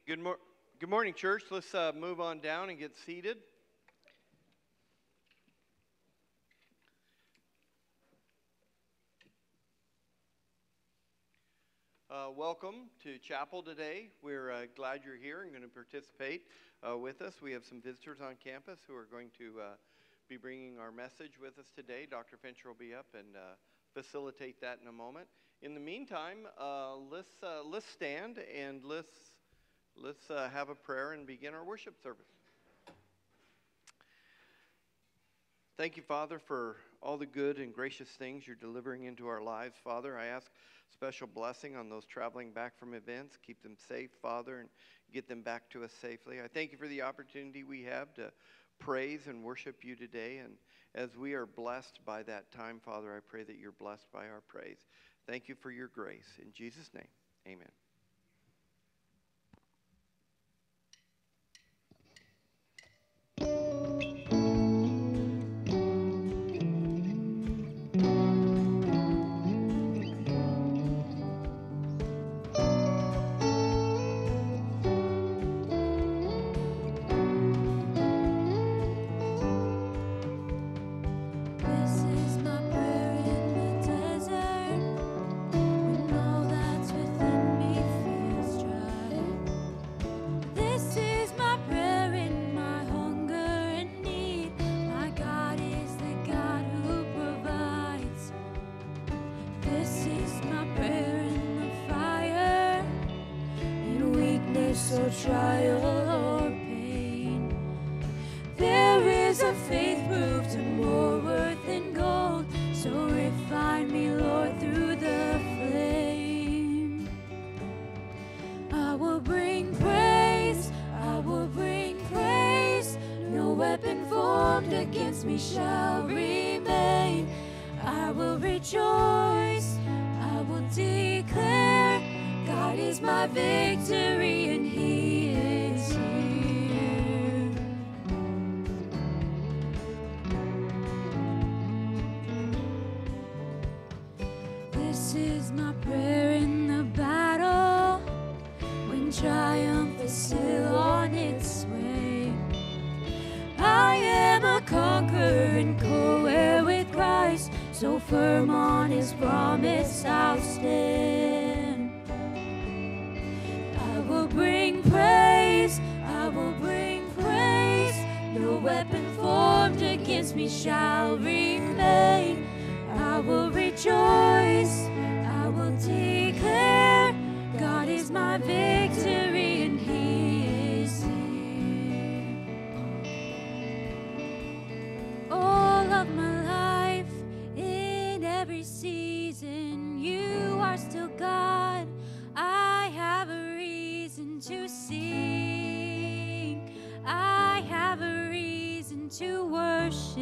Good morning, church. Let's move on down and get seated. Welcome to chapel today. We're glad you're here and going to participate with us. We have some visitors on campus who are going to be bringing our message with us today. Dr. Fincher will be up and facilitate that in a moment. In the meantime, let's stand and let's have a prayer and begin our worship service. Thank you, Father, for all the good and gracious things you're delivering into our lives. Father, I ask special blessing on those traveling back from events. Keep them safe, Father, and get them back to us safely. I thank you for the opportunity we have to praise and worship you today. And as we are blessed by that time, Father, I pray that you're blessed by our praise. Thank you for your grace. In Jesus' name, amen. Trial or pain, there is a faith proof to more worth than gold. So refine me, Lord, through the flame. I will bring praise, I will bring praise. No weapon formed against me shall remain. I will rejoice, I will declare, God is my victory and He is here. This is my prayer in the battle, when triumph is still on its way. I am a conqueror and co-heir with Christ, so firm on His promise I'll stand. I will bring praise, I will bring praise. No weapon formed against me shall remain. I will rejoice, I will declare, God is my victory and He is here. All of my life, in every season, you are still God. I have a reason to sing, I have a reason to worship.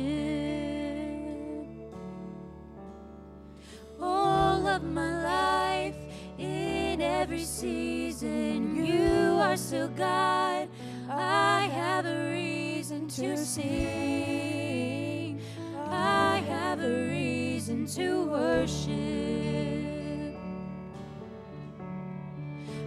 All of my life, in every season, you are still God. I have a reason to sing, I have a reason to worship.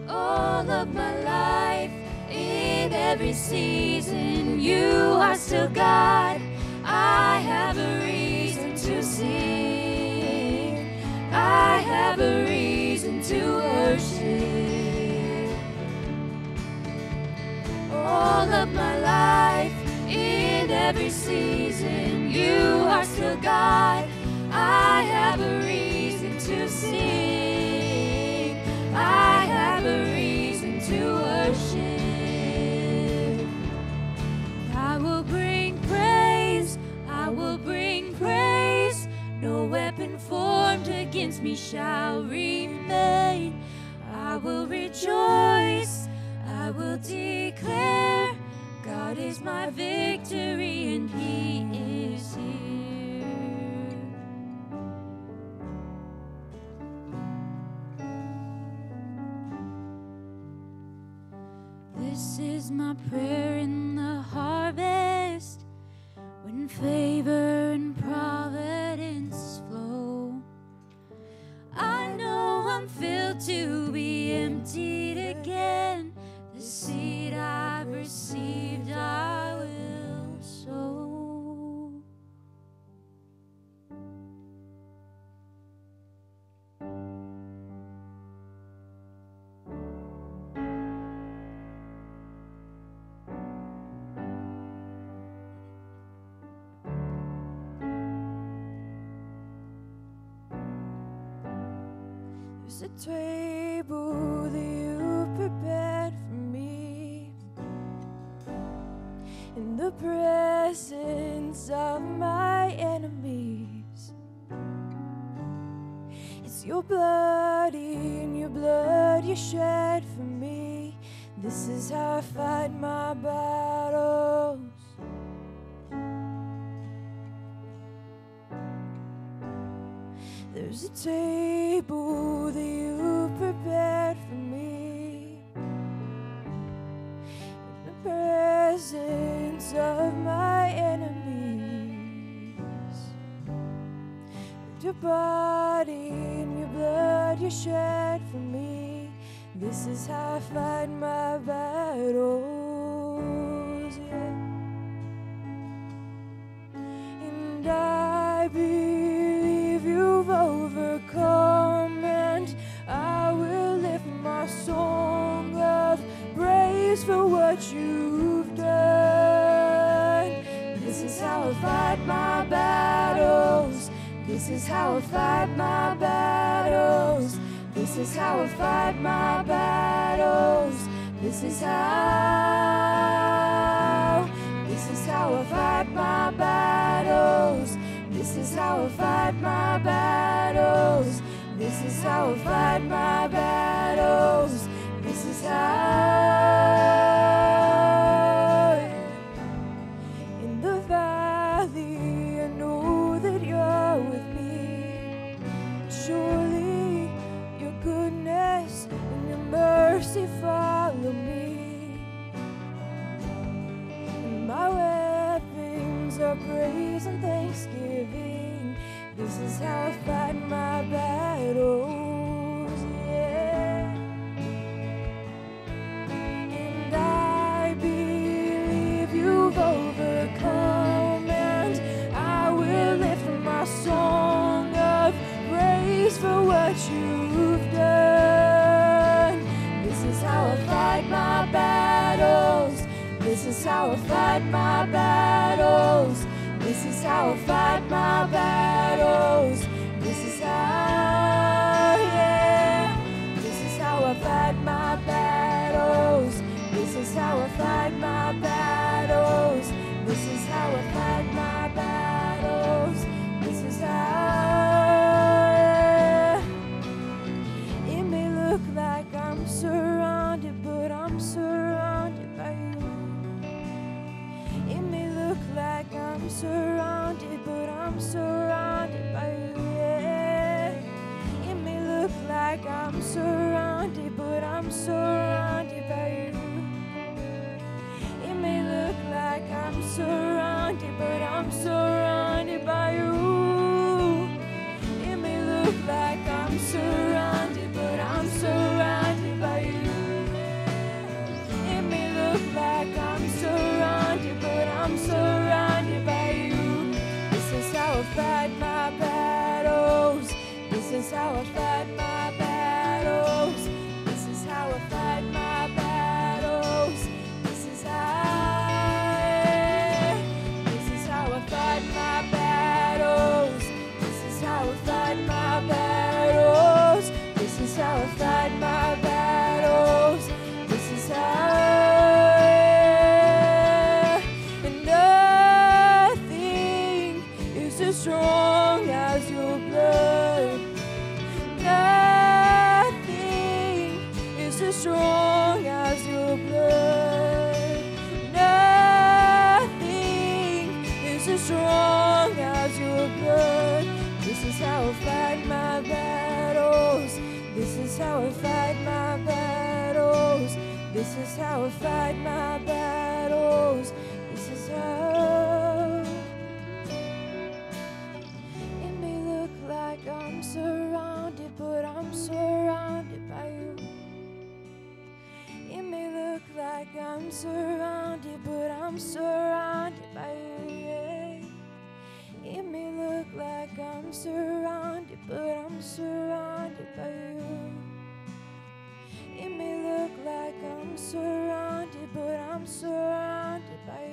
All of my life, in every season, you are still God. I have a reason to sing, I have a reason to worship. All of my life, in every season, you are still God. I have a reason to sing, I have a reason to worship. I will bring praise, I will bring praise. No weapon formed against me shall remain. I will rejoice, I will declare, God is my victory and He is here. This is my prayer in the harvest, when favor and providence flow. I know I'm filled to be emptied again. The The seed I've received I will sow. There's a table that you prepared for me in the presence of my enemies. It's your bloody and your blood you shed for me. This is how I fight my battles. There's a table that you prepared for me in the presence of my enemies. With your body and your blood you shed for me. This is how I fight my battles, yeah. And I believe you've overcome, and I will lift my song of praise for what you've done. This is how I fight my battles. This is how I fight my battles. This is how I fight my battles. This is how. This is how I fight my battles. This is how I fight my battles. This is how I fight my battles. This is how. In the valley, I know that you're with me. Surely your goodness and your mercy follow me. And my weapons are praise and thanksgiving. This is how I fight my battles, yeah. And I believe you've overcome, and I will lift my song of praise for what you've done. This is how I fight my battles. This is how I fight my battles. This is how I fight my battles. This is how, yeah. This is how I fight my battles. This is how I fight my battles. This is how I fight my battles. This is how. It may look like I'm surrounded, but I'm surrounded by you. It may look like I'm surrounded, but I'm surrounded by you, yeah. It may look like I'm surrounded, but I'm surrounded by you. It may look like I'm surrounded, but I'm surrounded by you. It may look like I'm surrounded, but I'm surrounded by you. It may look like I'm surrounded, but I'm surrounded by you. This is how I fight my battles. This is how I fight my battles. This is how I fight my battles. This is how. This is how I fight my battles. This is how I fight my battles. This is how I fight my battles. This is how. And nothing is as strong as your blood. Nothing is as strong as your blood. Nothing is as strong as your blood. This is how I fight my battles. This is how I fight my battles. This is how I fight my battles. This is how. It may look like I'm surrounded, but I'm surrounded by you. It may look surrounded, but I'm surrounded by you, yeah. It may look like I'm surrounded, but I'm surrounded by you. It may look like I'm surrounded, but I'm surrounded by you.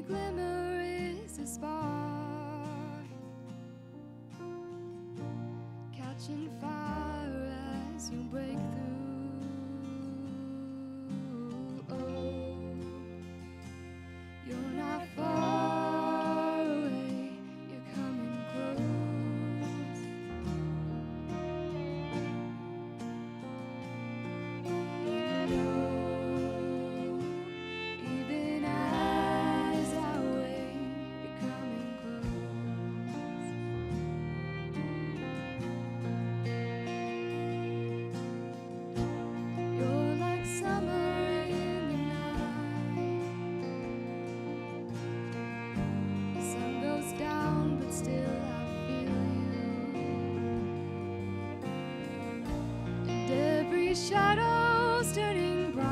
Glimmer is a spark, catching fire as you break through. Oh, you're not far away, you're coming close. And oh, even as I wait, you're coming close. You're like summer in the night. The sun goes down, but still I feel you. And every shadow's turning bright.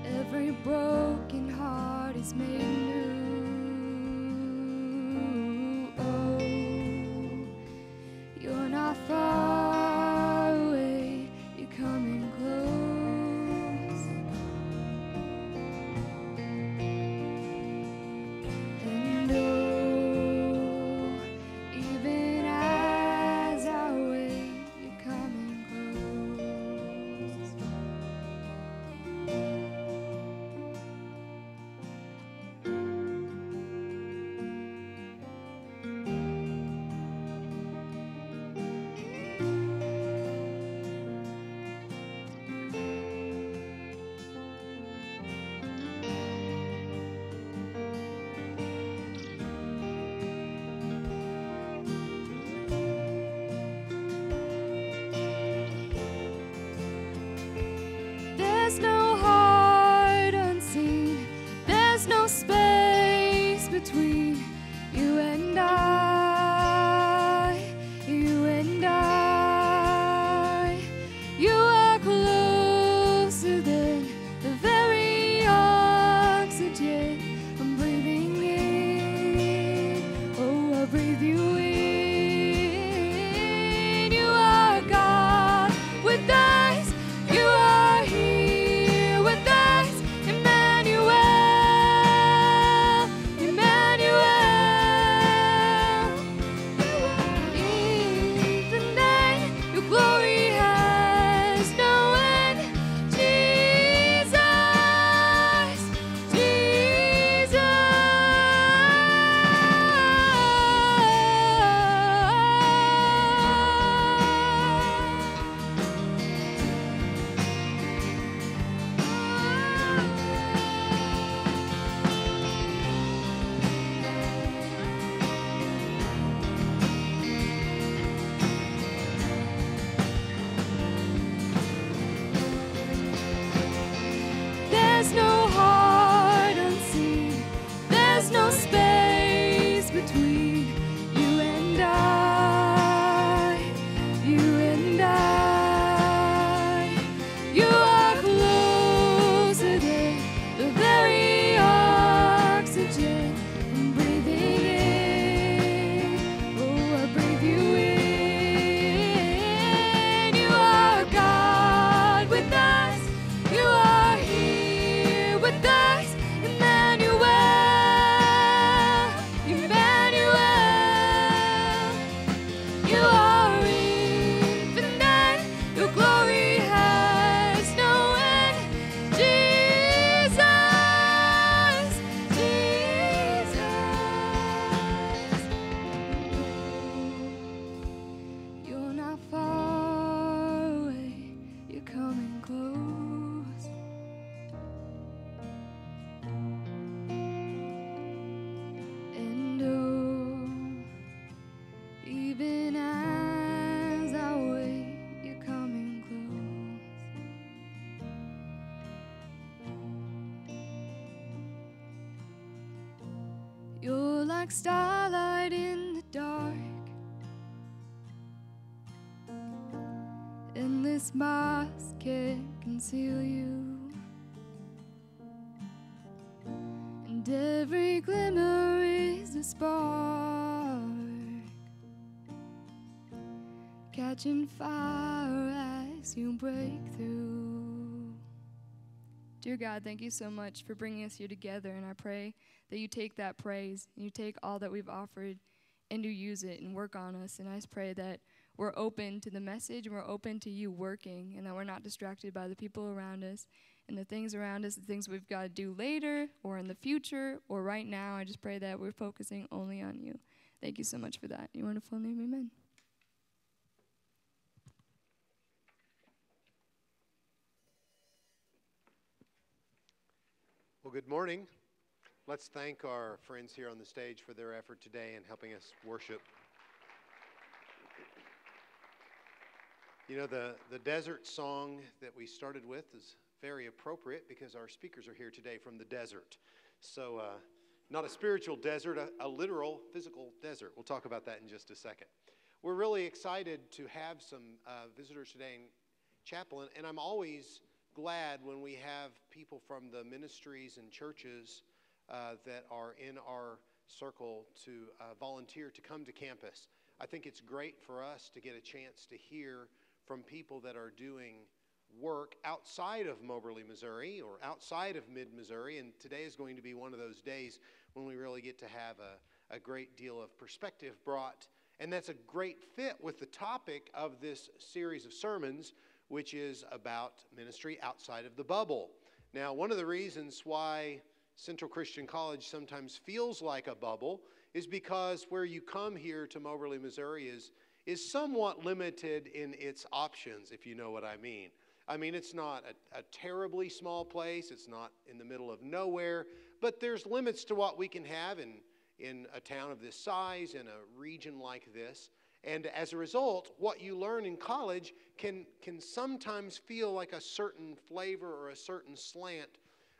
Every broken heart is made new. Oh, you're not far away, you're coming close. And oh, even as I wait, you're coming close. There's no heart unseen. There's no space between you and I. You and I. You are closer than the very oxygen I'm breathing in. Oh, I breathe you in. You are God with us. You are here. like starlight in the dark. And this mask can't conceal you. And every glimmer is a spark, catching fire as you break through. Dear God, thank you so much for bringing us here together, and I pray that you take that praise and you take all that we've offered and you use it and work on us. And I just pray that we're open to the message and we're open to you working, and that we're not distracted by the people around us and the things around us, the things we've got to do later or in the future or right now. I just pray that we're focusing only on you. Thank you so much for that. In your wonderful name, amen. Well, good morning. Let's thank our friends here on the stage for their effort today in helping us worship. You know, the desert song that we started with is very appropriate because our speakers are here today from the desert. So not a spiritual desert, a literal physical desert. We'll talk about that in just a second. We're really excited to have some visitors today in chapel, and I'm always glad when we have people from the ministries and churches that are in our circle to volunteer to come to campus. I think it's great for us to get a chance to hear from people that are doing work outside of Moberly, Missouri, or outside of mid-Missouri, and today is going to be one of those days when we really get to have a great deal of perspective brought, and that's a great fit with the topic of this series of sermons, which is about ministry outside of the bubble. Now, one of the reasons why Central Christian College sometimes feels like a bubble is because where you come here to Moberly, Missouri is somewhat limited in its options, if you know what I mean. I mean, it's not a terribly small place. It's not in the middle of nowhere, but there's limits to what we can have in a town of this size, in a region like this. And as a result, what you learn in college can sometimes feel like a certain flavor or a certain slant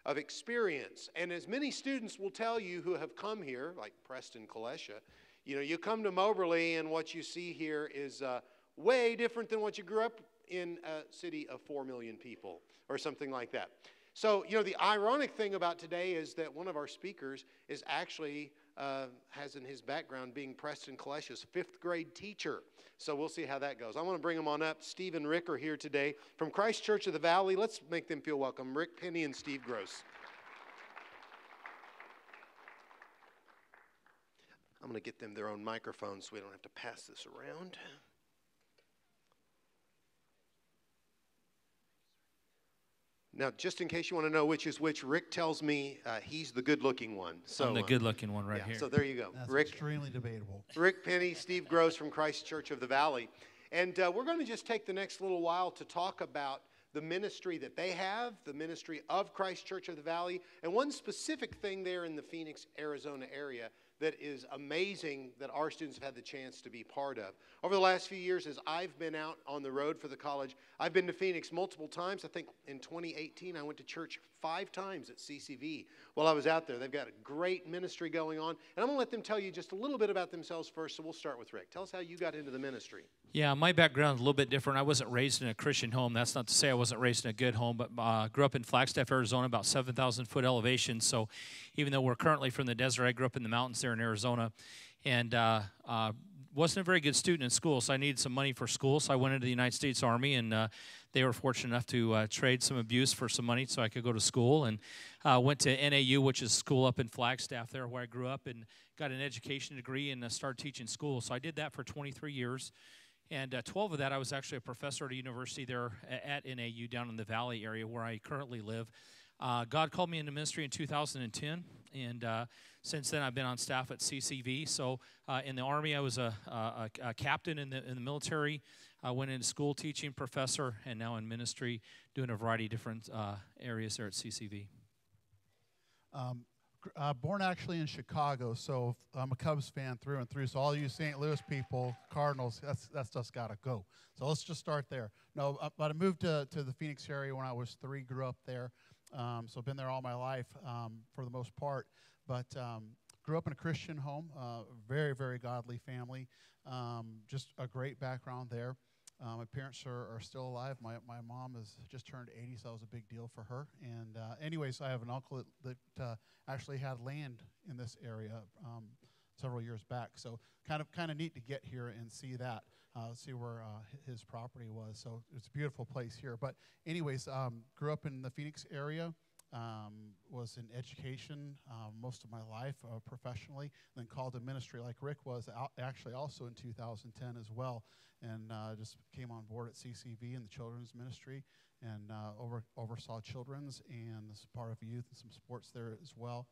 of experience. And as many students will tell you who have come here, like Preston Kalesha, you know, you come to Moberly and what you see here is way different than what you grew up in a city of 4 million people or something like that. So, you know, the ironic thing about today is that one of our speakers is actually has in his background being Preston Kalesha's 5th grade teacher. So we'll see how that goes. I want to bring them on up. Steve and Rick are here today from Christ Church of the Valley. Let's make them feel welcome. Rick Penny and Steve Gross. I'm going to get them their own microphones so we don't have to pass this around. Now, just in case you want to know which is which, Rick tells me he's the good-looking one. So, I'm the good-looking one right here. So there you go. That's Rick, extremely debatable. Rick Penny, Steve Gross from Christ Church of the Valley. And we're going to just take the next little while to talk about the ministry that they have, the ministry of Christ Church of the Valley, and one specific thing there in the Phoenix, Arizona area that is amazing that our students have had the chance to be part of. Over the last few years, as I've been out on the road for the college, I've been to Phoenix multiple times. I think in 2018, I went to church 5 times at CCV while I was out there. They've got a great ministry going on. And I'm going to let them tell you just a little bit about themselves first, so we'll start with Rick. Tell us how you got into the ministry. Yeah, my background is a little bit different. I wasn't raised in a Christian home. That's not to say I wasn't raised in a good home, but grew up in Flagstaff, Arizona, about 7,000-foot elevation. So even though we're currently from the desert, I grew up in the mountains there in Arizona. And wasn't a very good student in school, so I needed some money for school. So I went into the United States Army, and they were fortunate enough to trade some abuse for some money so I could go to school. And went to NAU, which is school up in Flagstaff there where I grew up, and got an education degree and started teaching school. So I did that for 23 years. And 12 of that, I was actually a professor at a university there at NAU down in the Valley area where I currently live. God called me into ministry in 2010, and since then I've been on staff at CCV. So in the Army, I was a captain in the military. I went into school teaching, professor, and now in ministry doing a variety of different areas there at CCV. Born actually in Chicago, so I'm a Cubs fan through and through. So all you St. Louis people, Cardinals, that's just got to go. So let's just start there. No, but I moved to the Phoenix area when I was 3, grew up there. So I've been there all my life for the most part. But grew up in a Christian home, very, very godly family, just a great background there. My parents are still alive. My mom has just turned 80, so that was a big deal for her. And anyways, I have an uncle that actually had land in this area several years back. So kind of neat to get here and see that, see where his property was. So it's a beautiful place here. But anyways, grew up in the Phoenix area. Was in education most of my life professionally, then called to ministry like Rick was actually also in 2010 as well, and just came on board at CCV in the children's ministry and oversaw children's and was part of youth and some sports there as well.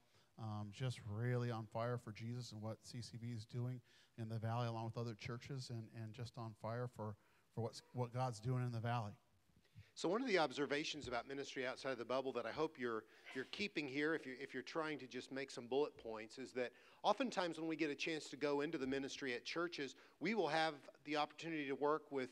Just really on fire for Jesus and what CCV is doing in the valley along with other churches, and just on fire for what God's doing in the valley. So one of the observations about ministry outside of the bubble that I hope you're keeping here, if you're trying to just make some bullet points, is that oftentimes when we get a chance to go into the ministry at churches, we will have the opportunity to work with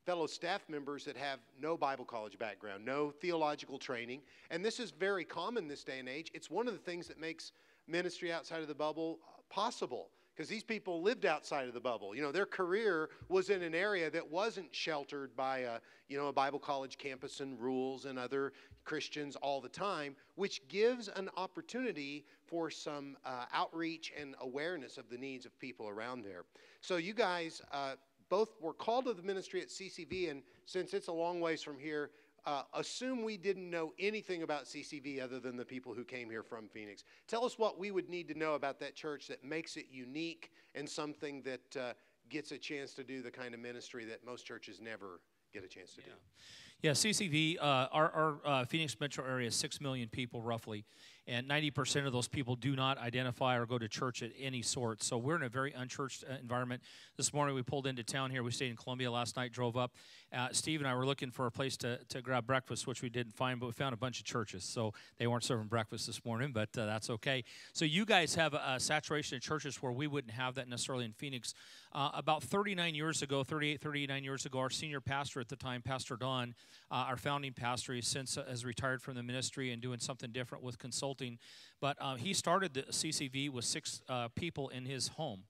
fellow staff members that have no Bible college background, no theological training, and this is very common this day and age. It's one of the things that makes ministry outside of the bubble possible, because these people lived outside of the bubble. You know, their career was in an area that wasn't sheltered by a Bible college campus and rules and other Christians all the time, which gives an opportunity for some outreach and awareness of the needs of people around there. So you guys both were called to the ministry at CCV, and since it's a long ways from here, assume we didn't know anything about CCV other than the people who came here from Phoenix. Tell us what we would need to know about that church that makes it unique and something that gets a chance to do the kind of ministry that most churches never get a chance to do. Yeah, CCV, our Phoenix metro area is 6 million people roughly, and 90% of those people do not identify or go to church at any sort. So we're in a very unchurched environment. This morning we pulled into town here. We stayed in Columbia last night, drove up. Steve and I were looking for a place to grab breakfast, which we didn't find, but we found a bunch of churches. So they weren't serving breakfast this morning, but that's okay. So you guys have a saturation of churches where we wouldn't have that necessarily in Phoenix. About 39 years ago, 39 years ago, our senior pastor at the time, Pastor Don, our founding pastor, he since has retired from the ministry and doing something different with consulting. But he started the CCV with 6 people in his home.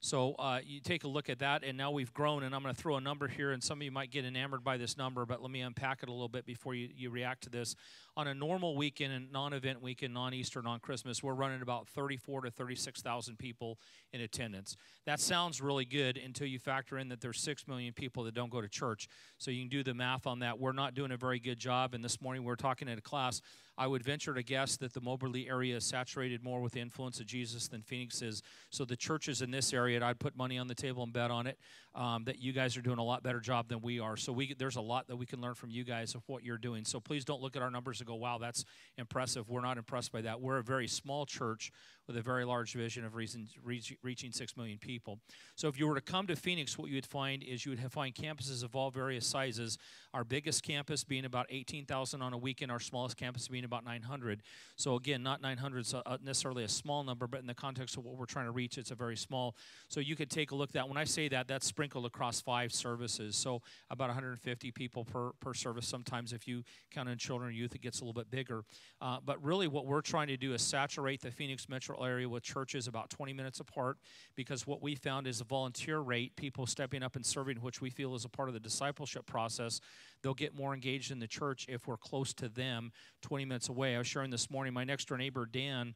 So you take a look at that, and now we've grown, and I'm going to throw a number here, and some of you might get enamored by this number, but let me unpack it a little bit before you react to this. On a normal weekend and non-event weekend, non-Easter, non-Christmas, we're running about 34 to 36,000 people in attendance. That sounds really good until you factor in that there's 6 million people that don't go to church. So you can do the math on that. We're not doing a very good job, and this morning we're talking at a class. I would venture to guess that the Moberly area is saturated more with the influence of Jesus than Phoenix is. So the churches in this area, I'd put money on the table and bet on it, that you guys are doing a lot better job than we are. So there's a lot that we can learn from you guys of what you're doing. So please don't look at our numbers and go, wow, that's impressive. We're not impressed by that. We're a very small church with a very large vision of reaching 6 million people. So if you were to come to Phoenix, what you would find is you would find campuses of all various sizes. Our biggest campus being about 18,000 on a weekend, our smallest campus being about 900. So again, not 900 is necessarily a small number, but in the context of what we're trying to reach, it's a very small. So you could take a look at that. When I say that, that's sprinkled across 5 services. So about 150 people per service. Sometimes if you count in children or youth, it gets a little bit bigger. But really what we're trying to do is saturate the Phoenix metro area with churches about 20 minutes apart, because what we found is the volunteer rate, people stepping up and serving, which we feel is a part of the discipleship process, they'll get more engaged in the church if we're close to them 20 minutes away. I was sharing this morning, my next door neighbor, Dan,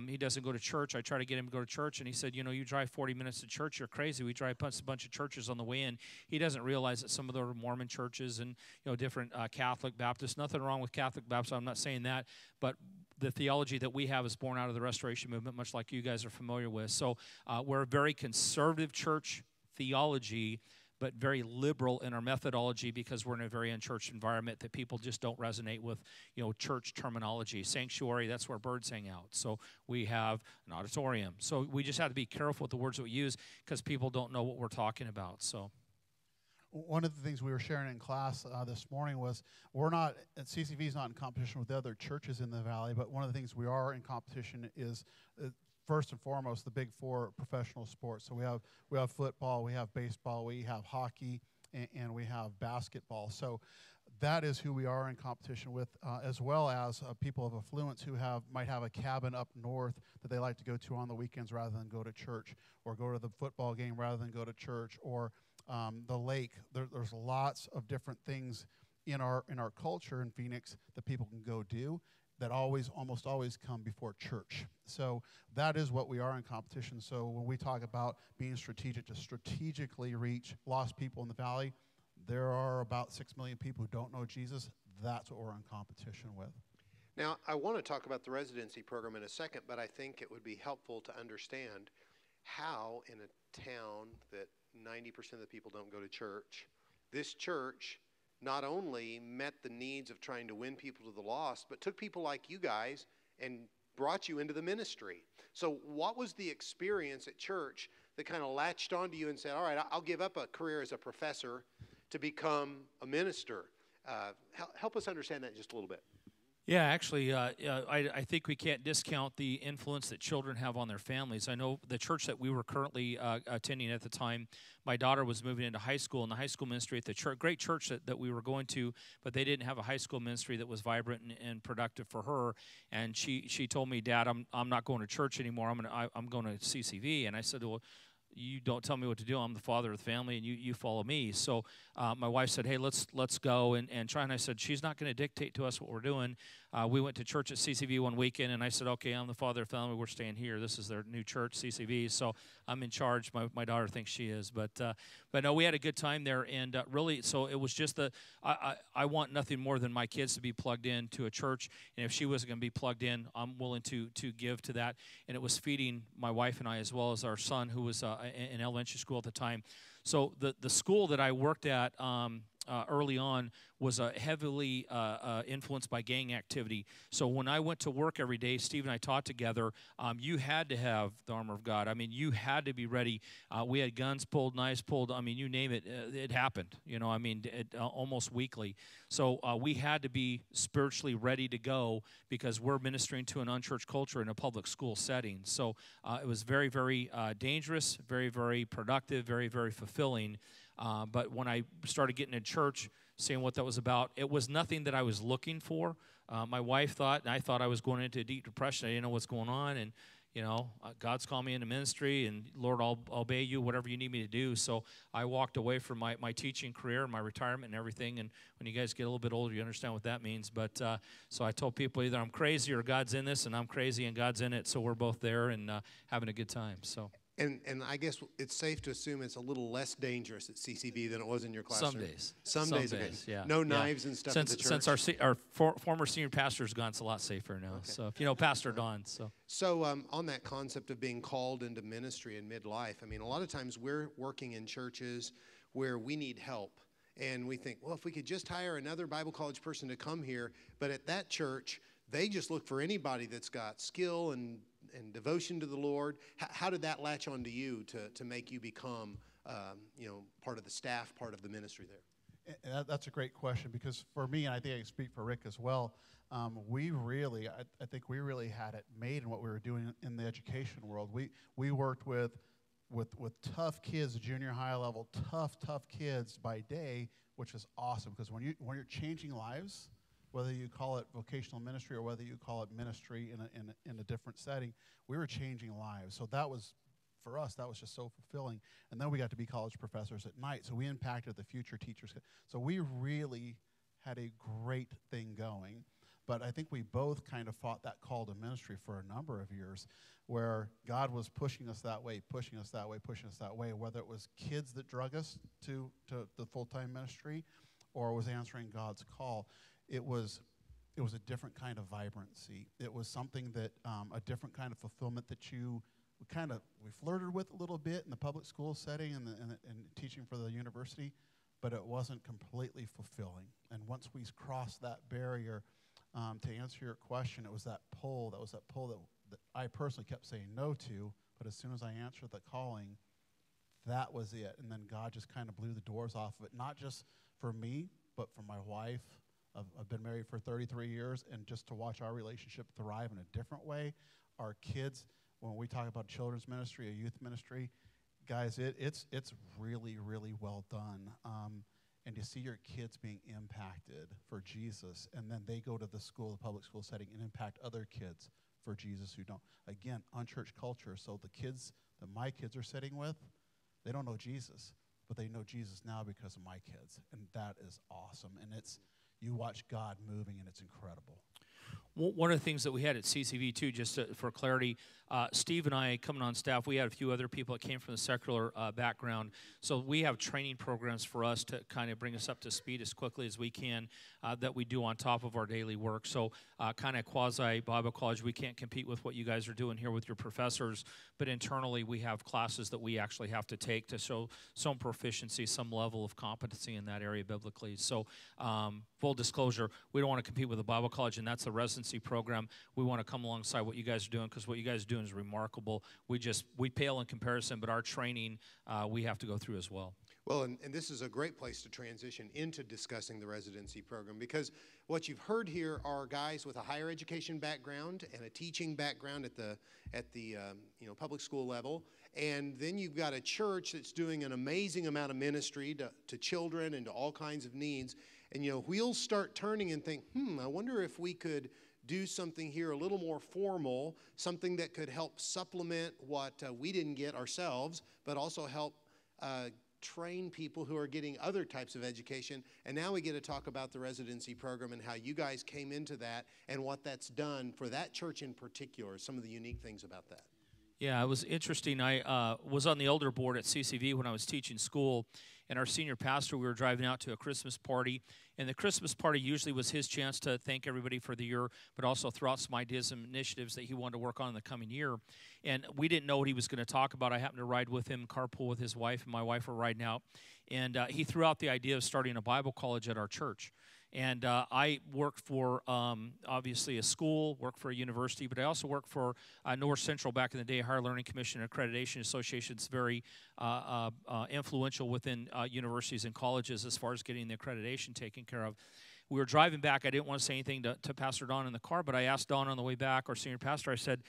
he doesn't go to church. I try to get him to go to church, and he said, you drive 40 minutes to church, you're crazy. We drive past a bunch of churches on the way in. He doesn't realize that some of them are Mormon churches and different Catholic Baptists. Nothing wrong with Catholic Baptists, I'm not saying that, but the theology that we have is born out of the Restoration Movement, much like you guys are familiar with. So we're a very conservative church theology, but very liberal in our methodology, because we're in a very unchurched environment that people just don't resonate with, church terminology. Sanctuary, that's where birds hang out. So we have an auditorium. So we just have to be careful with the words that we use, because people don't know what we're talking about. So one of the things we were sharing in class this morning was CCV is not in competition with the other churches in the valley, but one of the things we are in competition is first and foremost the big 4 professional sports. So we have football, we have baseball, we have hockey, and we have basketball. So that is who we are in competition with, as well as people of affluence who might have a cabin up north that they like to go to on the weekends rather than go to church, or go to the football game rather than go to church, or the lake. There's lots of different things in our culture in Phoenix that people can go do that almost always come before church. So that is what we are in competition. So when we talk about being strategic to strategically reach lost people in the valley, there are about 6 million people who don't know Jesus. That's what we're in competition with. Now, I want to talk about the residency program in a second, but I think it would be helpful to understand how in a town that 90% of the people don't go to church, this church not only met the needs of trying to win people to the lost, but took people like you guys and brought you into the ministry. So what was the experience at church that kind of latched onto you and said, all right, I'll give up a career as a professor to become a minister? Help us understand that just a little bit. Yeah, actually, I think we can't discount the influence that children have on their families. I know the church that we were currently attending at the time, my daughter was moving into high school, and the high school ministry at the church, great church that we were going to, but they didn't have a high school ministry that was vibrant and productive for her. And she told me, Dad, I'm not going to church anymore. I'm going to CCV. And I said, well, you don't tell me what to do. I'm the father of the family, and you follow me. So my wife said, hey, let's go and try. And I said, she's not going to dictate to us what we're doing. We went to church at CCV one weekend, and I said, okay, I'm the father of the family. We're staying here. This is their new church, CCV. So I'm in charge. My daughter thinks she is. But no, we had a good time there. And really, so it was just I want nothing more than my kids to be plugged in to a church. And if she wasn't going to be plugged in, I'm willing to give to that. And it was feeding my wife and I, as well as our son, who was in elementary school at the time. So the school that I worked at early on was heavily influenced by gang activity. So when I went to work every day, Steve and I taught together, you had to have the armor of God. I mean, you had to be ready. We had guns pulled, knives pulled. I mean, you name it, it happened. I mean, almost weekly. So we had to be spiritually ready to go because we're ministering to an unchurched culture in a public school setting. So it was very, very dangerous, very, very productive, very, very fulfilling. But when I started getting in church, seeing what that was about, it was nothing that I was looking for. My wife thought, and I thought I was going into a deep depression. I didn't know what's going on, and God's called me into ministry, and Lord, I'll obey you, whatever you need me to do. So I walked away from my teaching career, my retirement, and everything. And when you guys get a little bit older, you understand what that means. But so I told people either I'm crazy or God's in this, and I'm crazy and God's in it. So we're both there and having a good time. So. And I guess it's safe to assume it's a little less dangerous at CCB than it was in your classroom. Some days, okay. yeah. No knives and stuff at the church. Since our former senior pastor's gone, it's a lot safer now. Okay. So, Pastor Don. So on that concept of being called into ministry in midlife, I mean, a lot of times we're working in churches where we need help. And we think, well, if we could just hire another Bible college person to come here. But at that church, they just look for anybody that's got skill and devotion to the Lord. How did that latch onto you to make you become, part of the staff, part of the ministry there? That's a great question, because for me, and I think I can speak for Rick as well, I think we really had it made in what we were doing in the education world. We worked with tough kids, junior high level, tough kids by day, which is awesome, because when you're changing lives, whether you call it vocational ministry or whether you call it ministry in a different setting, we were changing lives. So that was, for us, that was just so fulfilling. And then we got to be college professors at night, so we impacted the future teachers. So we really had a great thing going. But I think we both kind of fought that call to ministry for a number of years, where God was pushing us that way, whether it was kids that drug us to the full-time ministry or was answering God's call. It was a different kind of vibrancy. It was something that, a different kind of fulfillment that we flirted with a little bit in the public school setting and teaching for the university, but it wasn't completely fulfilling. And once we crossed that barrier, to answer your question, it was that pull that I personally kept saying no to, but as soon as I answered the calling, that was it. And then God just kind of blew the doors off of it, not just for me, but for my wife. I've been married for 33 years, and just to watch our relationship thrive in a different way. Our kids, when we talk about children's ministry, a youth ministry, guys, it's really, really well done. and to see your kids being impacted for Jesus, and then they go to the school, the public school setting, and impact other kids for Jesus who don't. Again, unchurched culture. So the kids that my kids are sitting with, they don't know Jesus, but they know Jesus now because of my kids, and that is awesome. And you watch God moving, and it's incredible. One of the things that we had at CCV, too, just for clarity, Steve and I, coming on staff, we had a few other people that came from the secular background. So we have training programs for us to kind of bring us up to speed as quickly as we can that we do on top of our daily work. So kind of quasi-Bible college, we can't compete with what you guys are doing here with your professors, but internally we have classes that we actually have to take to show some proficiency, some level of competency in that area biblically. So full disclosure, we don't want to compete with the Bible college, and that's the residency program. We want to come alongside what you guys are doing, because what you guys are doing is remarkable. We pale in comparison, but our training we have to go through as well. Well, and this is a great place to transition into discussing the residency program, because what you've heard here are guys with a higher education background and a teaching background at the public school level, and then you've got a church that's doing an amazing amount of ministry to children and to all kinds of needs. And wheels start turning and think, I wonder if we could do something here a little more formal, something that could help supplement what we didn't get ourselves, but also help train people who are getting other types of education. And now we get to talk about the residency program and how you guys came into that and what that's done for that church in particular, some of the unique things about that. Yeah, it was interesting. I was on the elder board at CCV when I was teaching school, and our senior pastor, we were driving out to a Christmas party, and the Christmas party usually was his chance to thank everybody for the year, but also throw out some ideas and initiatives that he wanted to work on in the coming year. And we didn't know what he was going to talk about. I happened to ride with him, carpool with his wife, and my wife were riding out, and he threw out the idea of starting a Bible college at our church. And I work for, obviously, a school, work for a university, but I also work for North Central back in the day, Higher Learning Commission and Accreditation Association. It's very influential within universities and colleges as far as getting the accreditation taken care of. We were driving back. I didn't want to say anything to Pastor Don in the car, but I asked Don on the way back, our senior pastor, I said,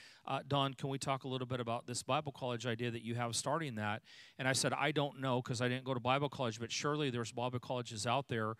Don, can we talk a little bit about this Bible college idea that you have starting that? And I said, I don't know, because I didn't go to Bible college, but surely there's Bible colleges out there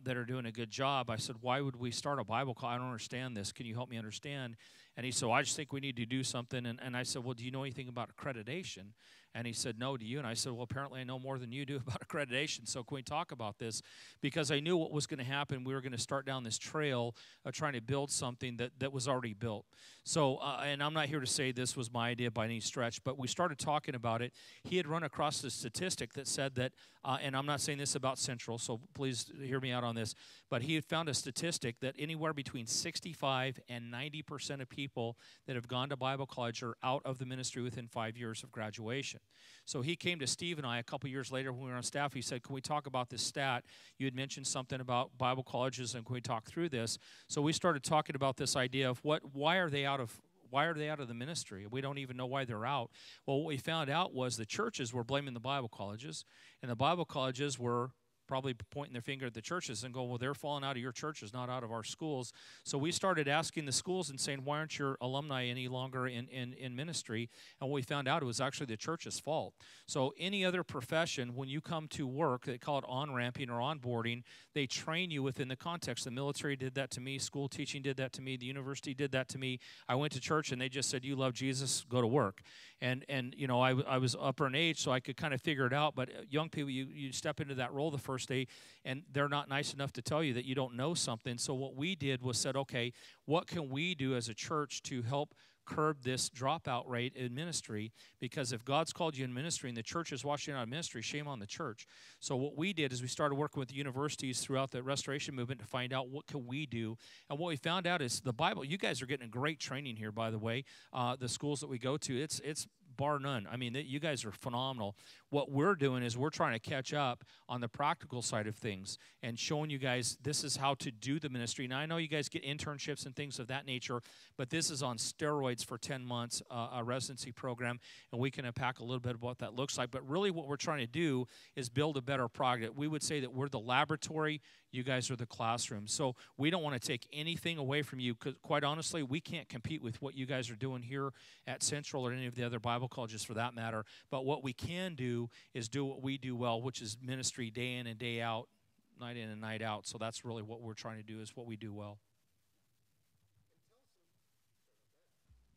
that are doing a good job. I said, why would we start a Bible college? I don't understand this. Can you help me understand? And he said, I just think we need to do something. And I said, well, do you know anything about accreditation? And he said, no, do you? And I said, well, apparently I know more than you do about accreditation, so can we talk about this? Because I knew what was going to happen. We were going to start down this trail of trying to build something that was already built. So, and I'm not here to say this was my idea by any stretch, but we started talking about it. He had run across a statistic that said that, and I'm not saying this about Central, so please hear me out on this, but he had found a statistic that anywhere between 65 and 90% of people that have gone to Bible college are out of the ministry within 5 years of graduation. So he came to Steve and I a couple years later when we were on staff. He said, can we talk about this stat? You had mentioned something about Bible colleges, and can we talk through this? So we started talking about this idea of why are they out of the ministry? We don't even know why they're out. Well, what we found out was the churches were blaming the Bible colleges, and the Bible colleges were probably pointing their finger at the churches and go, well, they're falling out of your churches, not out of our schools. So we started asking the schools and saying, why aren't your alumni any longer in ministry? And what we found out, it was actually the church's fault. So any other profession, when you come to work, they call it on-ramping or onboarding, they train you within the context. The military did that to me. School teaching did that to me. The university did that to me. I went to church, and they just said, you love Jesus, go to work. And I was upper in age, so I could kind of figure it out. But young people, you step into that role the first day, and they're not nice enough to tell you that you don't know something. So what we did was said, okay, what can we do as a church to help curb this dropout rate in ministry? Because if God's called you in ministry and the church is washing out of ministry, shame on the church. So what we did is we started working with the universities throughout the restoration movement to find out what can we do. And what we found out is the Bible, you guys are getting a great training here, by the way. The schools that we go to, it's bar none. I mean, you guys are phenomenal. What we're doing is we're trying to catch up on the practical side of things and showing you guys this is how to do the ministry. Now, I know you guys get internships and things of that nature, but this is on steroids for 10 months, a residency program, and we can unpack a little bit of what that looks like. But really what we're trying to do is build a better product. We would say that we're the laboratory, you guys are the classroom. So we don't want to take anything away from you, because quite honestly, we can't compete with what you guys are doing here at Central or any of the other Bible colleges for that matter. But what we can do is do what we do well, which is ministry day in and day out, night in and night out. So that's really what we're trying to do, is what we do well.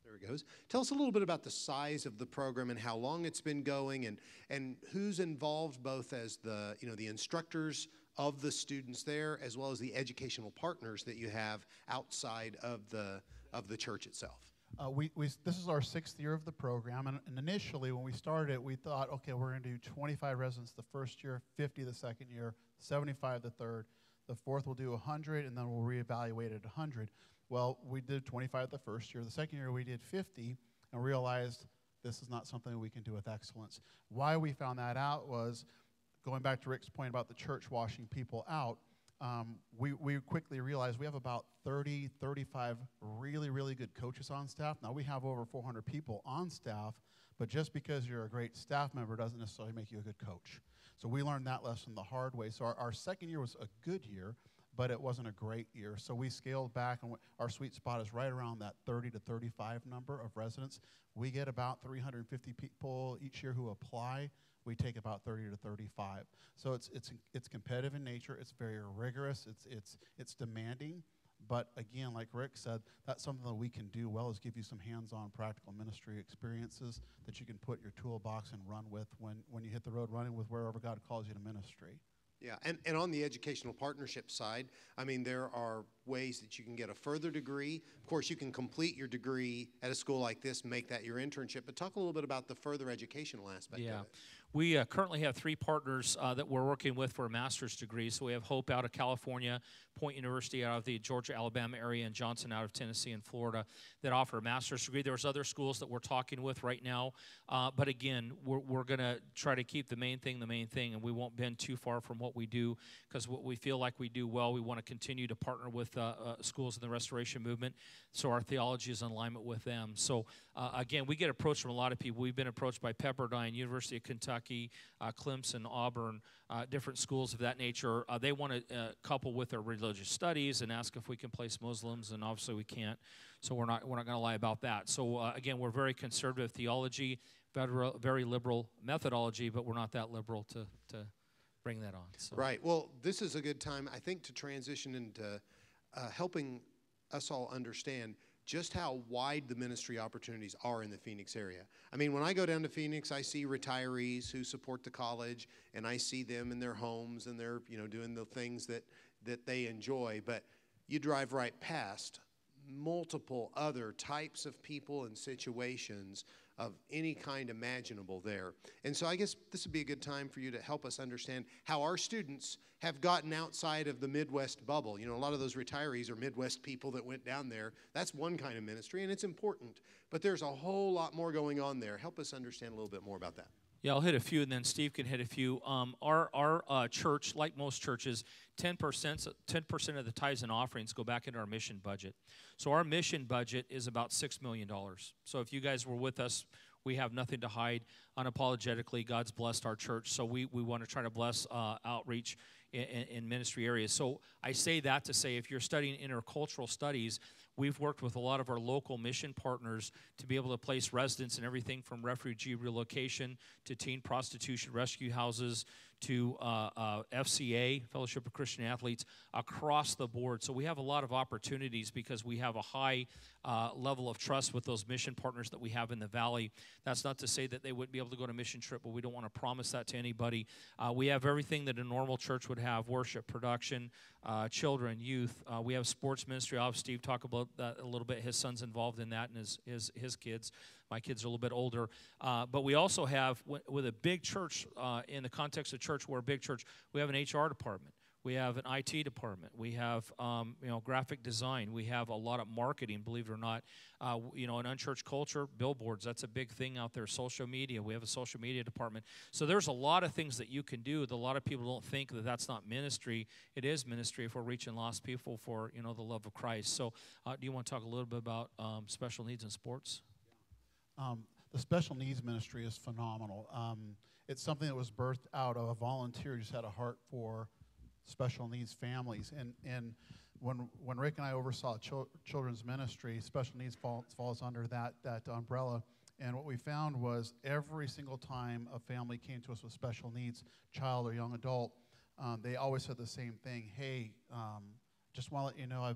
There it goes. Tell us a little bit about the size of the program and how long it's been going, and who's involved, both as the instructors of the students there, as well as the educational partners that you have outside of the church itself. This is our 6th year of the program, and initially when we started it, we thought, okay, we're going to do 25 residents the first year, 50 the second year, 75 the third. The fourth we'll do 100, and then we'll reevaluate at 100. Well, we did 25 the first year. The second year we did 50 and realized this is not something we can do with excellence. Why we found that out was, going back to Rick's point about the church washing people out, we quickly realized we have about 30, 35 really, really good coaches on staff. Now, we have over 400 people on staff, but just because you're a great staff member doesn't necessarily make you a good coach. So we learned that lesson the hard way. So our second year was a good year, but it wasn't a great year. So we scaled back, and our sweet spot is right around that 30 to 35 number of residents. We get about 350 people each year who apply. We take about 30 to 35. So it's competitive in nature. It's very rigorous. It's demanding. But again, like Rick said, that's something that we can do well, is give you some hands-on practical ministry experiences that you can put in your toolbox and run with when you hit the road running with wherever God calls you to ministry. Yeah, and on the educational partnership side, I mean, there are ways that you can get a further degree. Of course, you can complete your degree at a school like this, make that your internship, but talk a little bit about the further educational aspect of it. We currently have 3 partners that we're working with for a master's degree. So we have Hope out of California, Point University out of the Georgia, Alabama area, and Johnson out of Tennessee and Florida that offer a master's degree. There's other schools that we're talking with right now. But again, we're going to try to keep the main thing, and we won't bend too far from what we do, because what we feel like we do well, we want to continue to partner with schools in the Restoration Movement, so our theology is in alignment with them. So again, we get approached from a lot of people. We've been approached by Pepperdine, University of Kentucky, Clemson, Auburn, different schools of that nature. They want to couple with their religious studies and ask if we can place Muslims, and obviously we can't. So we're not going to lie about that. So again, we're very conservative theology, very liberal methodology, but we're not that liberal to bring that on. So. Right. Well, this is a good time, I think, to transition into helping us all understand just how wide the ministry opportunities are in the Phoenix area. I mean, when I go down to Phoenix, I see retirees who support the college, and I see them in their homes, and they're, doing the things that they enjoy. But you drive right past multiple other types of people and situations of any kind imaginable there. And so I guess this would be a good time for you to help us understand how our students have gotten outside of the Midwest bubble. A lot of those retirees are Midwest people that went down there. That's one kind of ministry, and it's important. But there's a whole lot more going on there. Help us understand a little bit more about that. Yeah, I'll hit a few, and then Steve can hit a few. Our church, like most churches, 10% of the tithes and offerings go back into our mission budget. So our mission budget is about $6 million. So if you guys were with us, we have nothing to hide. Unapologetically, God's blessed our church, so we want to try to bless outreach in ministry areas. So I say that to say, if you're studying intercultural studies, we've worked with a lot of our local mission partners to be able to place residents in everything from refugee relocation to teen prostitution rescue houses to FCA, Fellowship of Christian Athletes, across the board. So we have a lot of opportunities because we have a high level of trust with those mission partners that we have in the Valley. That's not to say that they wouldn't be able to go on a mission trip, but we don't want to promise that to anybody. We have everything that a normal church would have: worship, production, children, youth. We have sports ministry. I'll have Steve talk about that a little bit. His son's involved in that, and his kids. My kids are a little bit older. But we also have, with a big church, in the context of church, we're a big church, we have an HR department. We have an IT department. We have, graphic design. We have a lot of marketing, believe it or not. An unchurched culture, billboards, that's a big thing out there. Social media, we have a social media department. So there's a lot of things that you can do. A lot of people don't think that that's not ministry. It is ministry if we're reaching lost people for, the love of Christ. So do you want to talk a little bit about special needs in sports? The special needs ministry is phenomenal. It's something that was birthed out of a volunteer who just had a heart for special needs families. And when Rick and I oversaw children's ministry, special needs falls under that umbrella. And what we found was every single time a family came to us with special needs, child or young adult, they always said the same thing. Hey, just want to let you know,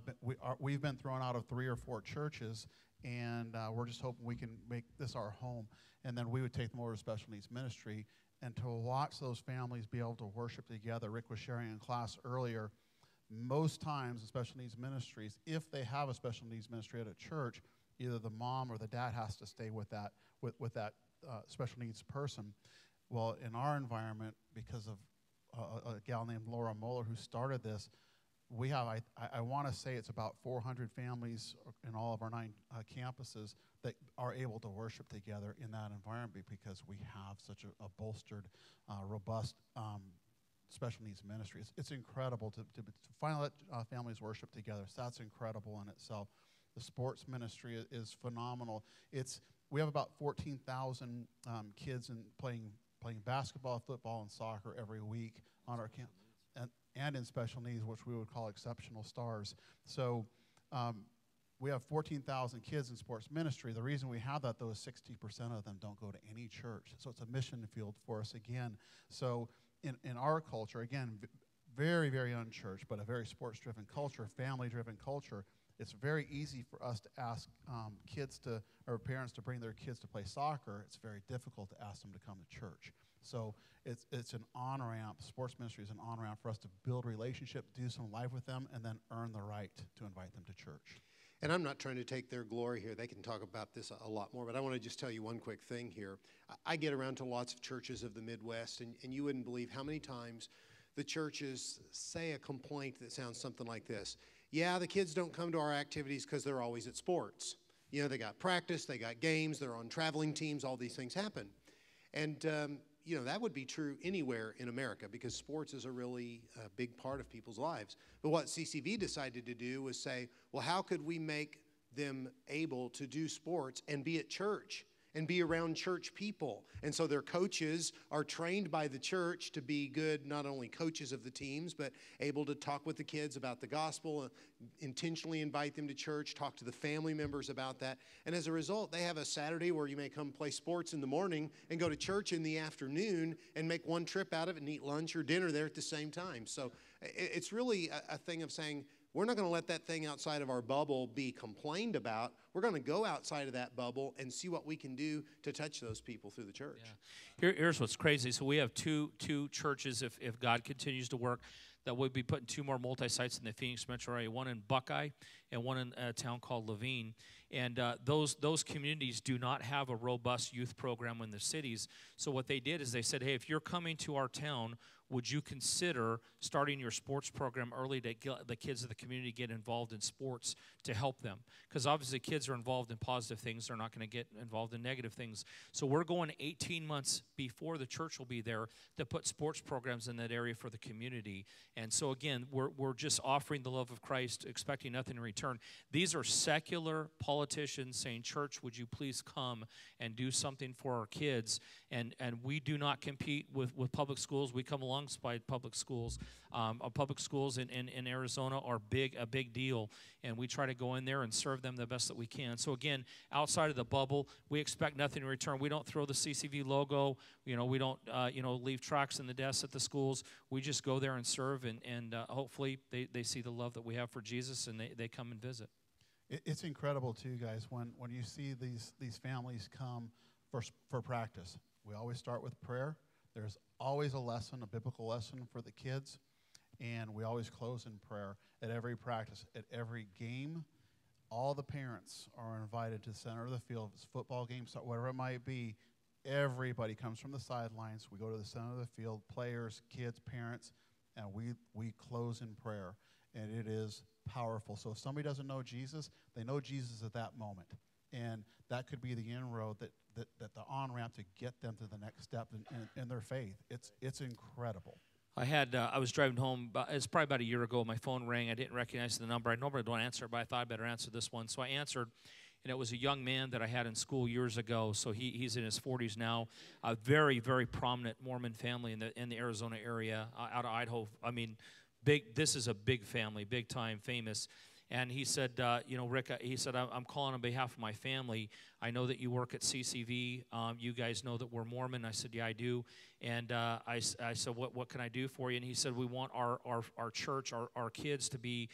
we've been thrown out of 3 or 4 churches, and we're just hoping we can make this our home. And then we would take them over to special needs ministry. And to watch those families be able to worship together, Rick was sharing in class earlier, most times in special needs ministries, if they have a special needs ministry at a church, either the mom or the dad has to stay with that special needs person. Well, in our environment, because of a gal named Laura Moeller who started this, we have, I want to say it's about 400 families in all of our 9 campuses that are able to worship together in that environment because we have such a bolstered, robust special needs ministry. It's incredible to finally let families worship together. So that's incredible in itself. The sports ministry is phenomenal. We have about 14,000 kids playing basketball, football, and soccer every week on our camp, and in special needs, which we would call exceptional stars. So we have 14,000 kids in sports ministry. The reason we have that, though, is 60% of them don't go to any church. So it's a mission field for us again. So in our culture, again, very, very unchurched, but a very sports-driven culture, family-driven culture, it's very easy for us to ask parents to bring their kids to play soccer. It's very difficult to ask them to come to church. So it's an on-ramp. Sports ministry is an on-ramp for us to build relationship, do some life with them, and then earn the right to invite them to church. And I'm not trying to take their glory here. They can talk about this a lot more, but I want to just tell you one quick thing here. I get around to lots of churches of the Midwest, and you wouldn't believe how many times the churches say a complaint that sounds something like this. Yeah, the kids don't come to our activities because they're always at sports. You know, they got practice, they got games, they're on traveling teams, all these things happen. And, that would be true anywhere in America because sports is a really big part of people's lives. But what CCV decided to do was say, well, how could we make them able to do sports and be at church and be around church people? And so their coaches are trained by the church to be good, not only coaches of the teams, but able to talk with the kids about the gospel, intentionally invite them to church, talk to the family members about that. And as a result, they have a Saturday where you may come play sports in the morning and go to church in the afternoon and make one trip out of it and eat lunch or dinner there at the same time. So it's really a thing of saying, we're not going to let that thing outside of our bubble be complained about. We're going to go outside of that bubble and see what we can do to touch those people through the church. Yeah. Here's what's crazy. So we have two churches, if God continues to work, that we'll be putting 2 more multi-sites in the Phoenix metro area, one in Buckeye and one in a town called Levine. And those communities do not have a robust youth program in the cities. So what they did is they said, hey, if you're coming to our town, would you consider starting your sports program early to get the kids of the community get involved in sports to help them? Because obviously kids are involved in positive things. They're not going to get involved in negative things. So we're going 18 months before the church will be there to put sports programs in that area for the community. And so, again, we're just offering the love of Christ, expecting nothing in return. These are secular politicians saying, church, would you please come and do something for our kids? And we do not compete with public schools. We come alongside public schools. Public schools in Arizona are a big deal, and we try to go in there and serve them the best that we can. So again, outside of the bubble, we expect nothing in return. We don't throw the CCV logo. We don't leave tracts in the desks at the schools. We just go there and serve, and hopefully they see the love that we have for Jesus, and they come and visit. It's incredible too, guys, when you see these families come for practice. We always start with prayer. There's always a biblical lesson for the kids, and we always close in prayer at every practice, at every game. All the parents are invited to the center of the field. If it's a football game, whatever it might be, everybody comes from the sidelines. We go to the center of the field, players, kids, parents, and we close in prayer, and it is powerful. So if somebody doesn't know Jesus, they know Jesus at that moment, and that could be the inroad that the on-ramp to get them to the next step in their faith. It's incredible. I was driving home, it's probably about a year ago, my phone rang. I didn't recognize the number. I normally don't answer, but I thought I'd better answer this one. So I answered, and it was a young man that I had in school years ago. So he's in his 40s now. A very, very prominent Mormon family in the Arizona area, out of Idaho. I mean, this is a big family, big time, famous. And he said, Rick, he said, I'm calling on behalf of my family. I know that you work at CCV. You guys know that we're Mormon. I said, yeah, I do. And I said, what can I do for you? And he said, we want our church, our kids to be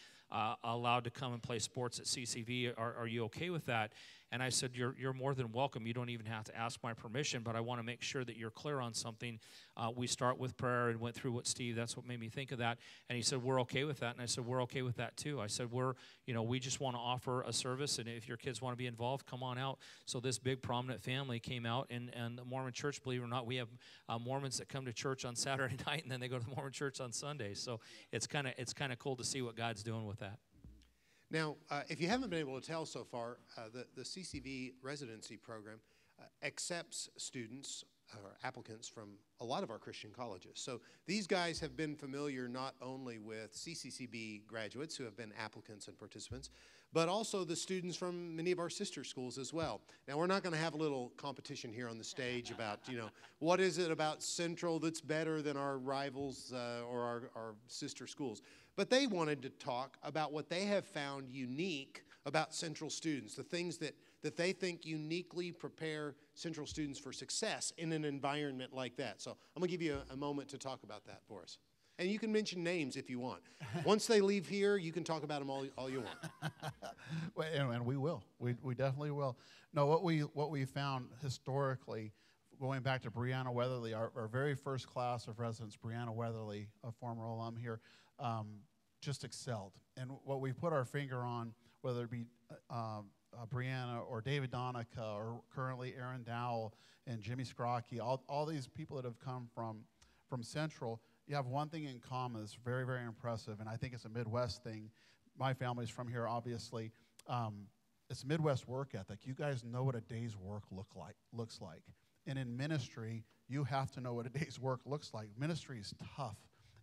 allowed to come and play sports at CCV. Are you okay with that? And I said, you're more than welcome. You don't even have to ask my permission, but I want to make sure that you're clear on something. We start with prayer and went through what Steve, that's what made me think of that. And he said, we're okay with that. And I said, we're okay with that too. I said, we just want to offer a service, and if your kids want to be involved, come on out. So this big prominent family came out, and the Mormon church, believe it or not, we have Mormons that come to church on Saturday night, and then they go to the Mormon church on Sunday. So it's kind of cool to see what God's doing with that. Now, if you haven't been able to tell so far, the CCV residency program accepts students or applicants from a lot of our Christian colleges. So these guys have been familiar not only with CCCB graduates who have been applicants and participants, but also the students from many of our sister schools as well. Now, we're not going to have a little competition here on the stage about, what is it about Central that's better than our rivals or our sister schools. But they wanted to talk about what they have found unique about Central students, the things that they think uniquely prepare Central students for success in an environment like that. So I'm going to give you a moment to talk about that for us. And you can mention names if you want. Once they leave here, you can talk about them all you want. Well, and we will. We definitely will. No, what we found historically, going back to Brianna Weatherly, our very first class of residents, Brianna Weatherly, a former alum here, just excelled. And what we put our finger on, whether it be Brianna or David Donica or currently Aaron Dowell and Jimmy Scrocky, all these people that have come from Central, you have one thing in common that's very, very impressive, and I think it's a Midwest thing. My family's from here, obviously. It's Midwest work ethic. You guys know what a day's work looks like. And in ministry, you have to know what a day's work looks like. Ministry is tough.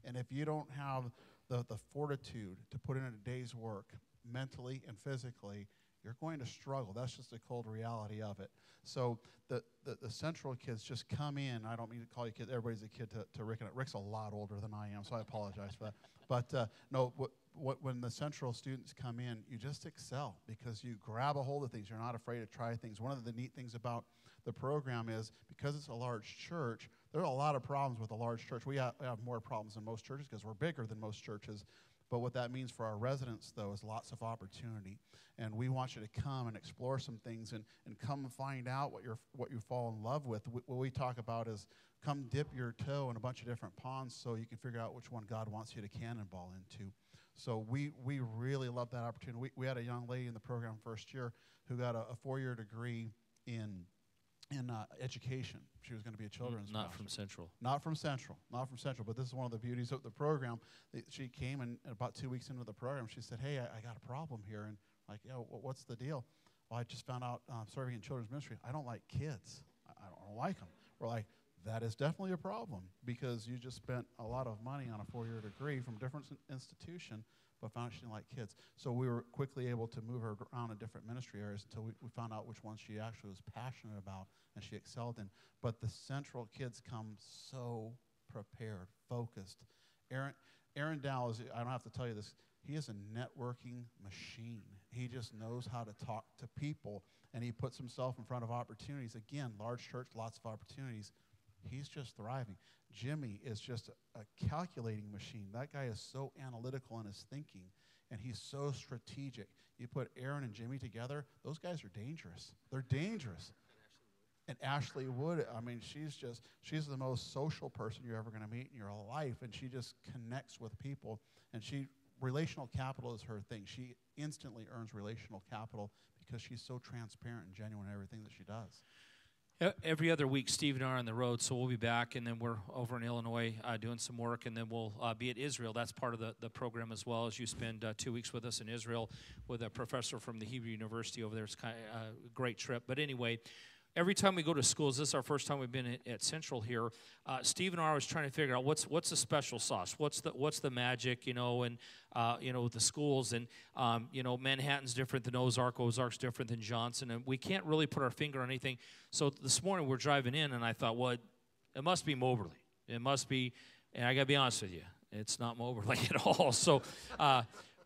And if you don't have the fortitude to put in a day's work mentally and physically, you're going to struggle. That's just the cold reality of it. So the Central kids just come in. I don't mean to call you kids. Everybody's a kid to Rick. And Rick's a lot older than I am, so I apologize for that. But no, when the Central students come in, you just excel because you grab a hold of things. You're not afraid to try things. One of the neat things about the program is because it's a large church, there are a lot of problems with a large church. We have more problems than most churches because we're bigger than most churches. But what that means for our residents, though, is lots of opportunity. And we want you to come and explore some things and come and find out what you fall in love with. What we talk about is come dip your toe in a bunch of different ponds so you can figure out which one God wants you to cannonball into. So we really love that opportunity. We had a young lady in the program first year who got a 4-year degree in education. She was going to be a children's Not pastor. from Central. Not from Central, but this is one of the beauties of the program. She came, and about 2 weeks into the program, she said, hey, I got a problem here. And like, what's the deal? Well, I just found out serving in children's ministry, I don't like kids. I don't like them. We're like, that is definitely a problem because you just spent a lot of money on a 4-year degree from a different institution, but found she didn't like kids. So we were quickly able to move her around in different ministry areas until we found out which ones she actually was passionate about and she excelled in. But the Central kids come so prepared, focused. Aaron Dow is, I don't have to tell you this, he is a networking machine. He just knows how to talk to people, and he puts himself in front of opportunities. Again, large church, lots of opportunities. He's just thriving. Jimmy is just a calculating machine. That guy is so analytical in his thinking, and he's so strategic. You put Aaron and Jimmy together, those guys are dangerous. They're dangerous. And Ashley Wood, I mean, she's the most social person you're ever going to meet in your life, and she just connects with people, and relational capital is her thing. She instantly earns relational capital because she's so transparent and genuine in everything that she does. Every other week, Steve and I are on the road, so we'll be back, and then we're over in Illinois doing some work, and then we'll be at Israel. That's part of the program as well, as you spend 2 weeks with us in Israel with a professor from the Hebrew University over there. It's kind of a great trip. But anyway, every time we go to schools, this is our first time we've been at Central here, Steve and I was trying to figure out what's the special sauce, what's the magic, and with the schools, and Manhattan's different than Ozark's different than Johnson, and we can't really put our finger on anything. So this morning we're driving in, and I thought, well, it must be Moberly. It must be, and I got to be honest with you, it's not Moberly at all. So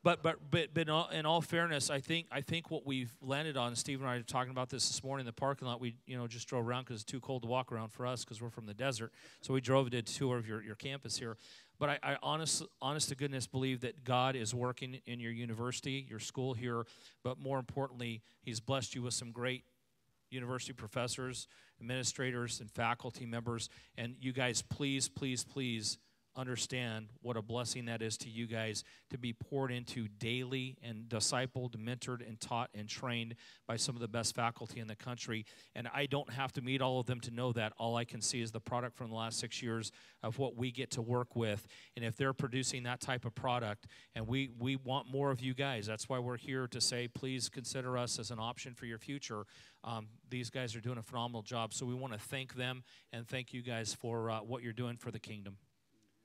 in all fairness, I think what we've landed on, Steve and I were talking about this morning in the parking lot. We just drove around because it's too cold to walk around for us because we're from the desert. So we drove, did a tour of your campus here. But I honest to goodness believe that God is working in your university, your school here. But more importantly, He's blessed you with some great university professors, administrators, and faculty members. And you guys, please, please, please understand what a blessing that is to you guys to be poured into daily and discipled, mentored, and taught and trained by some of the best faculty in the country. And I don't have to meet all of them to know that. All I can see is the product from the last 6 years of what we get to work with. And if they're producing that type of product, and we want more of you guys, that's why we're here to say, please consider us as an option for your future. These guys are doing a phenomenal job, so we want to thank them and thank you guys for what you're doing for the kingdom.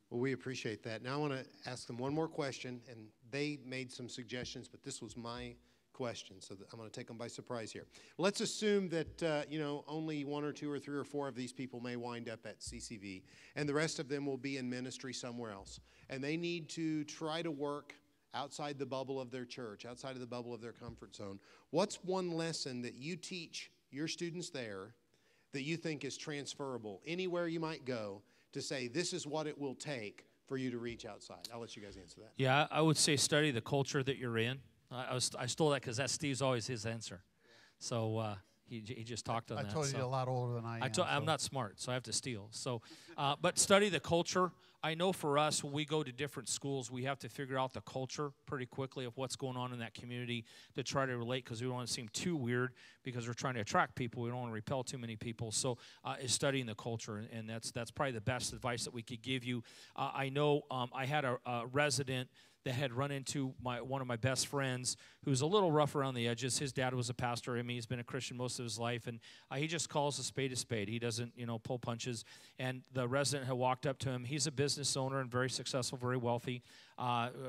Well, we appreciate that. Now I want to ask them one more question, and they made some suggestions, but this was my question, so I'm going to take them by surprise here. Let's assume that, only 1 or 2 or 3 or 4 of these people may wind up at CCV, and the rest of them will be in ministry somewhere else, and they need to try to work outside the bubble of their church, outside of the bubble of their comfort zone. What's one lesson that you teach your students there that you think is transferable anywhere you might go, to say this is what it will take for you to reach outside? I'll let you guys answer that. Yeah, I would say study the culture that you're in. I stole that because that's Steve's always his answer. So he just talked on that. I told you a lot older than I am. I'm not smart, so I have to steal. So, but study the culture. I know for us, when we go to different schools, we have to figure out the culture pretty quickly of what's going on in that community to try to relate, because we don't want to seem too weird, because we're trying to attract people. We don't want to repel too many people. So is studying the culture, and that's probably the best advice that we could give you. I know I had a resident that had run into one of my best friends who's a little rough around the edges. His dad was a pastor. I mean, he's been a Christian most of his life, and he just calls a spade a spade. He doesn't, pull punches. And the resident had walked up to him. He's a business owner and very successful, very wealthy.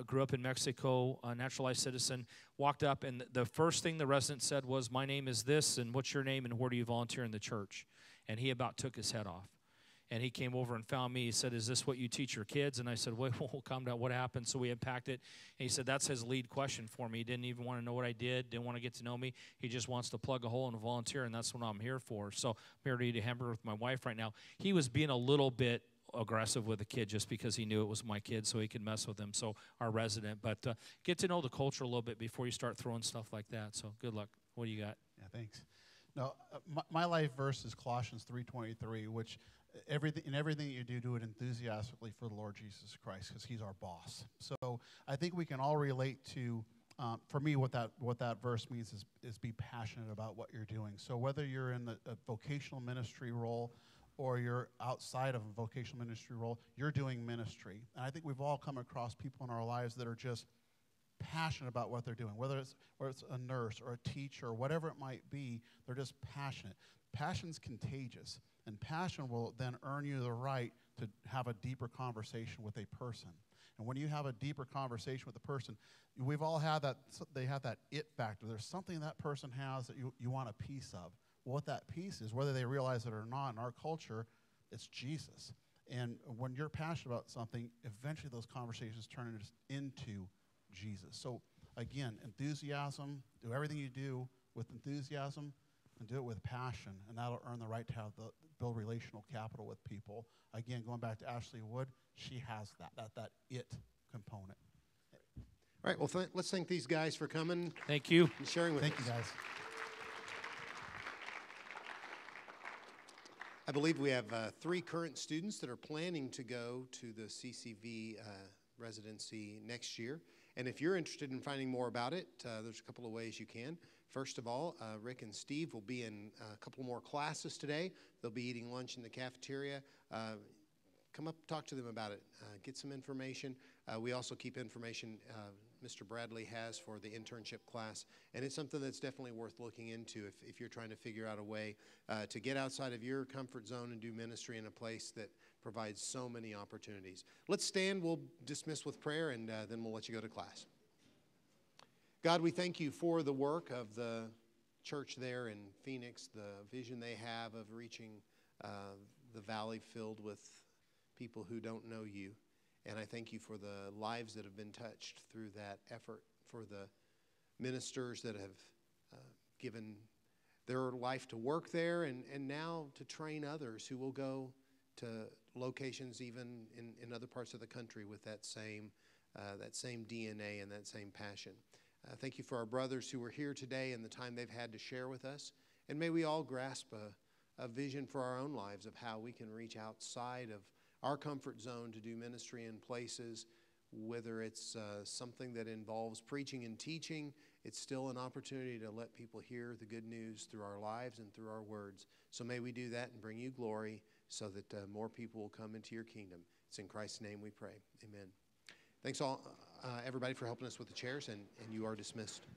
Grew up in Mexico, a naturalized citizen. Walked up, and the first thing the resident said was, "My name is this, and what's your name, and where do you volunteer in the church?" And he about took his head off. And he came over and found me. He said, "Is this what you teach your kids?" And I said, "Wait, calm down. What happened?" So we unpacked it. And he said, "That's his lead question for me. He didn't even want to know what I did, didn't want to get to know me. He just wants to plug a hole and volunteer, and that's what I'm here for." So I'm here to eat a hamburger with my wife right now. He was being a little bit aggressive with the kid just because he knew it was my kid, so he could mess with him, so our resident. But get to know the culture a little bit before you start throwing stuff like that. So good luck. What do you got? Yeah, thanks. No, my life verse is Colossians 3:23, which everything you do it enthusiastically for the Lord Jesus Christ, because He's our boss. So I think we can all relate to, for me, what that verse means is be passionate about what you're doing. So whether you're in a vocational ministry role or you're outside of a vocational ministry role, you're doing ministry. And I think we've all come across people in our lives that are just passionate about what they're doing, whether it's a nurse or a teacher or whatever it might be. They're just passionate. Passion's contagious, and passion will then earn you the right to have a deeper conversation with a person. And when you have a deeper conversation with a person, we've all had that. They have that it factor. There's something that person has that you want a piece of. Well, what that piece is, whether they realize it or not, in our culture, it's Jesus. And when you're passionate about something, eventually those conversations turn into Jesus. So again, enthusiasm. Do everything you do with enthusiasm, and do it with passion, and that'll earn the right to build relational capital with people. Again, going back to Ashley Wood, she has that it component. All right, well, let's thank these guys for coming. Thank you. And sharing with us. Thank you, guys. I believe we have 3 current students that are planning to go to the CCV residency next year. And if you're interested in finding more about it, there's a couple of ways you can. First of all, Rick and Steve will be in a couple more classes today. They'll be eating lunch in the cafeteria. Come up, talk to them about it. Get some information. We also keep information Mr. Bradley has for the internship class, and it's something that's definitely worth looking into if you're trying to figure out a way to get outside of your comfort zone and do ministry in a place that provides so many opportunities. Let's stand. We'll dismiss with prayer, and then we'll let you go to class. God, we thank you for the work of the church there in Phoenix, the vision they have of reaching the valley filled with people who don't know you. And I thank you for the lives that have been touched through that effort, for the ministers that have given their life to work there, and now to train others who will go to locations even in other parts of the country with that same DNA and that same passion. Thank you for our brothers who are here today and the time they've had to share with us. And may we all grasp a vision for our own lives of how we can reach outside of our comfort zone to do ministry in places, whether it's something that involves preaching and teaching. It's still an opportunity to let people hear the good news through our lives and through our words. So may we do that and bring you glory so that more people will come into your kingdom. It's in Christ's name we pray. Amen. Thanks all, everybody, for helping us with the chairs, and you are dismissed.